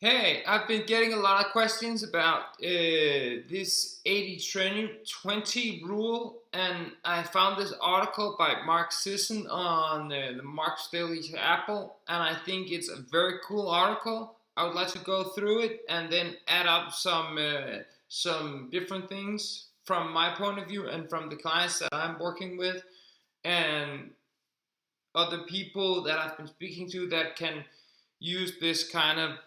Hey, I've been getting a lot of questions about this 80-20 rule, and I found this article by Mark Sisson on the Mark's Daily Apple, and I think it's a very cool article. I would like to go through it and then add up some different things from my point of view and from the clients that I'm working with, and other people that I've been speaking to that can use this kind of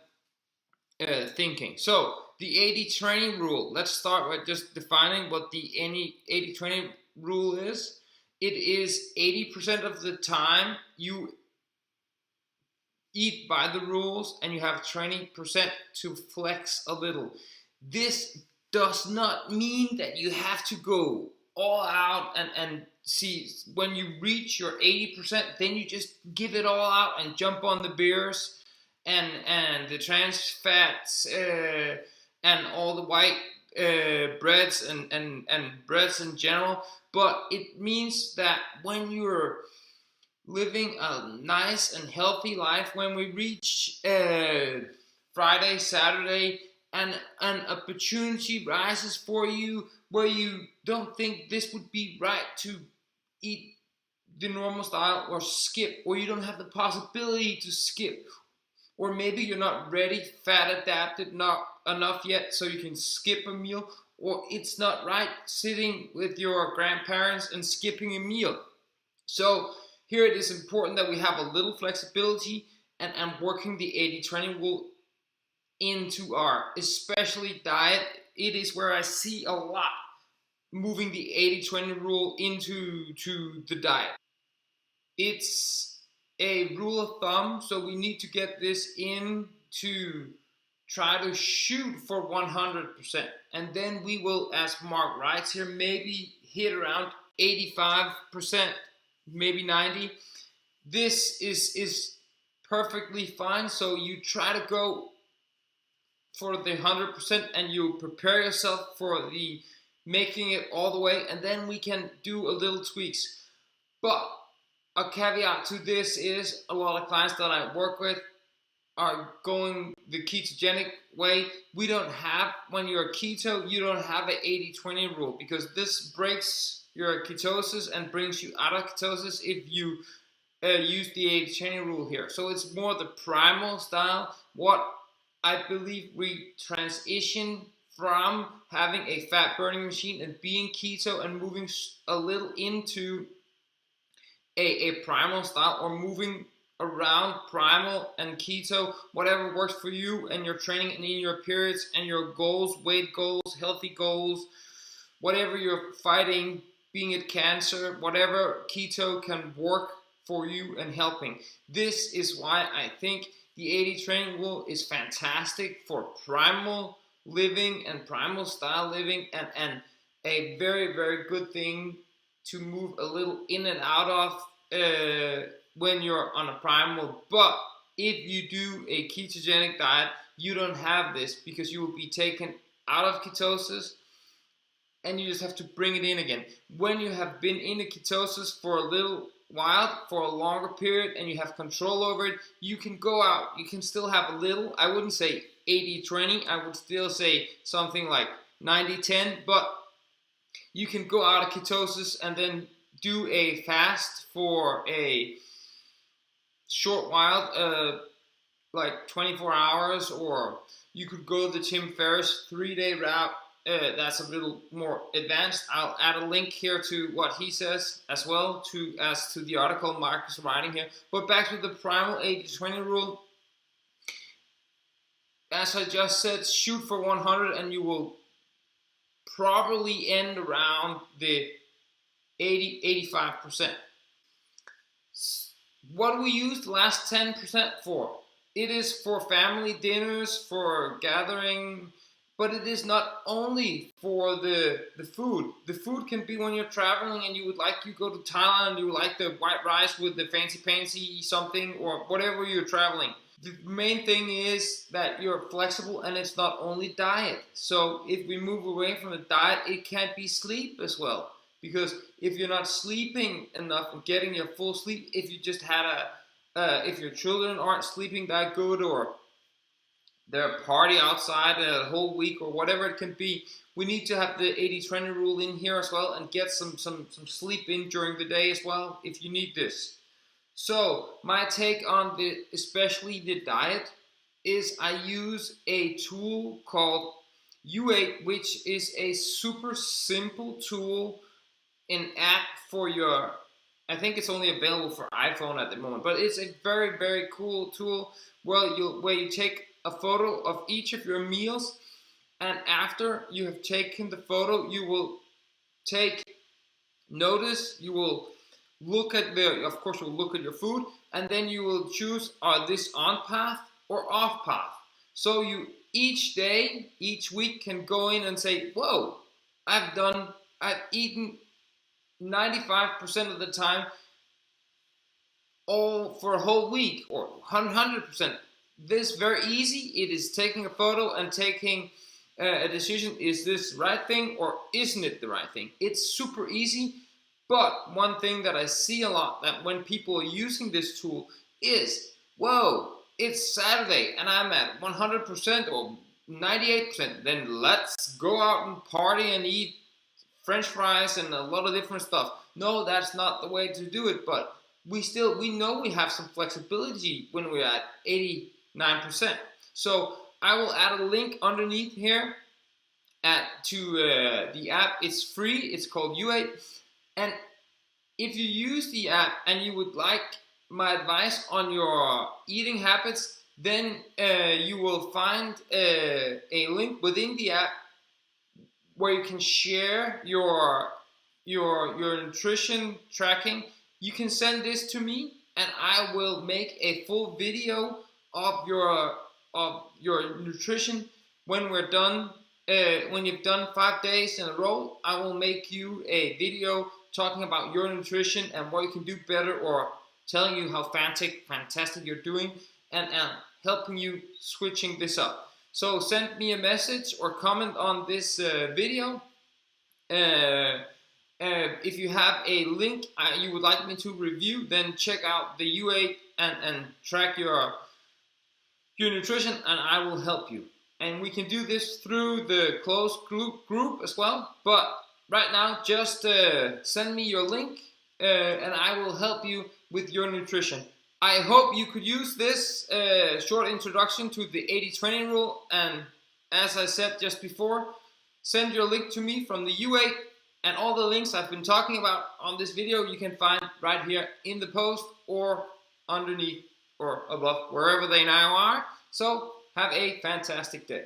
thinking. So the 80-20 rule, let's start by just defining what the 80-20 rule is. It is 80% of the time you eat by the rules and you have 20% to flex a little. This does not mean that you have to go all out and see when you reach your 80%, then you just give it all out and jump on the beers and the trans fats and all the white breads and breads in general. But it means that when you're living a nice and healthy life, when we reach Friday, Saturday, and an opportunity rises for you where you don't think this would be right to eat the normal style or skip, or you don't have the possibility to skip, or maybe you're not ready, fat adapted, not enough yet, so you can skip a meal, or it's not right sitting with your grandparents and skipping a meal. So here it is important that we have a little flexibility and working the 80-20 rule into our especially diet. It is where I see a lot moving the 80-20 rule into the diet. It's a rule of thumb, so we need to get this in to try to shoot for 100%, and then we will, as Mark writes here, maybe hit around 85%, maybe 90. This is perfectly fine. So you try to go for the 100% and you prepare yourself for the making it all the way, and then we can do a little tweaks. But a caveat to this is a lot of clients that I work with are going the ketogenic way. We don't have, when you're keto, you don't have an 80-20 rule, because this breaks your ketosis and brings you out of ketosis if you use the 80-20 rule here. So it's more the primal style. What I believe we transition from having a fat burning machine and being keto and moving a little into a primal style, or moving around primal and keto, whatever works for you and your training and in your periods and your goals, weight goals, healthy goals, whatever you're fighting, being it cancer, whatever, keto can work for you and helping. This is why I think the 80-20 rule is fantastic for primal living and primal style living, and a very, very good thing to move a little in and out of when you're on a primal. But if you do a ketogenic diet, you don't have this, because you will be taken out of ketosis and you just have to bring it in again. When you have been in a ketosis for a little while, for a longer period, and you have control over it, you can go out. You can still have a little. I wouldn't say 80-20. I would still say something like 90-10, but you can go out of ketosis and then do a fast for a short while, like 24 hours, or you could go the Tim Ferriss 3-day route. That's a little more advanced. I'll add a link here to what he says as well, as to the article Mark is writing here. But back to the primal 80-20 rule. As I just said, shoot for 100 and you will probably end around the 80-85%. What do we use the last 10% for? It is for family dinners, for gathering, but it is not only for the food. The food can be when you're traveling and you go to Thailand, you would like the white rice with the fancy something, or whatever you're traveling. The main thing is that you're flexible, and it's not only diet. So if we move away from the diet, it can't be sleep as well. Because if you're not sleeping enough and getting your full sleep, if you just had if your children aren't sleeping that good, or their party outside a whole week or whatever it can be. We need to have the 80-20 rule in here as well, and get some sleep in during the day as well if you need this. So my take on especially the diet is I use a tool called U8, which is a super simple tool, an app for your, I think it's only available for iPhone at the moment, but it's a very cool tool where you take a photo of each of your meals, and after you have taken the photo, you will take notice, you will look at of course you'll look at your food, and then you will choose, are this on path or off path. So you each day, each week can go in and say, whoa, I've eaten 95% of the time all for a whole week, or 100%. This very easy. It is taking a photo and taking a decision. Is this the right thing or isn't it the right thing? It's super easy. But one thing that I see a lot, that when people are using this tool is, whoa, it's Saturday and I'm at 100% or 98%. Then let's go out and party and eat French fries and a lot of different stuff. No, that's not the way to do it. But we know we have some flexibility when we're at 89%. So I will add a link underneath here to the app. It's free. It's called U8. And if you use the app and you would like my advice on your eating habits, then you will find a link within the app where you can share your nutrition tracking. You can send this to me, and I will make a full video of your nutrition when we're done. When you've done 5 days in a row, I will make you a video talking about your nutrition and what you can do better, or telling you how fantastic you're doing, and helping you switching this up. So send me a message or comment on this video. If you have a link you would like me to review, then check out the U8 and track your nutrition, and I will help you. And we can do this through the closed group as well. But right now, just send me your link and I will help you with your nutrition. I hope you could use this short introduction to the 80-20 rule. And as I said just before, send your link to me from the U8, and all the links I've been talking about on this video you can find right here in the post, or underneath or above, wherever they now are. So have a fantastic day.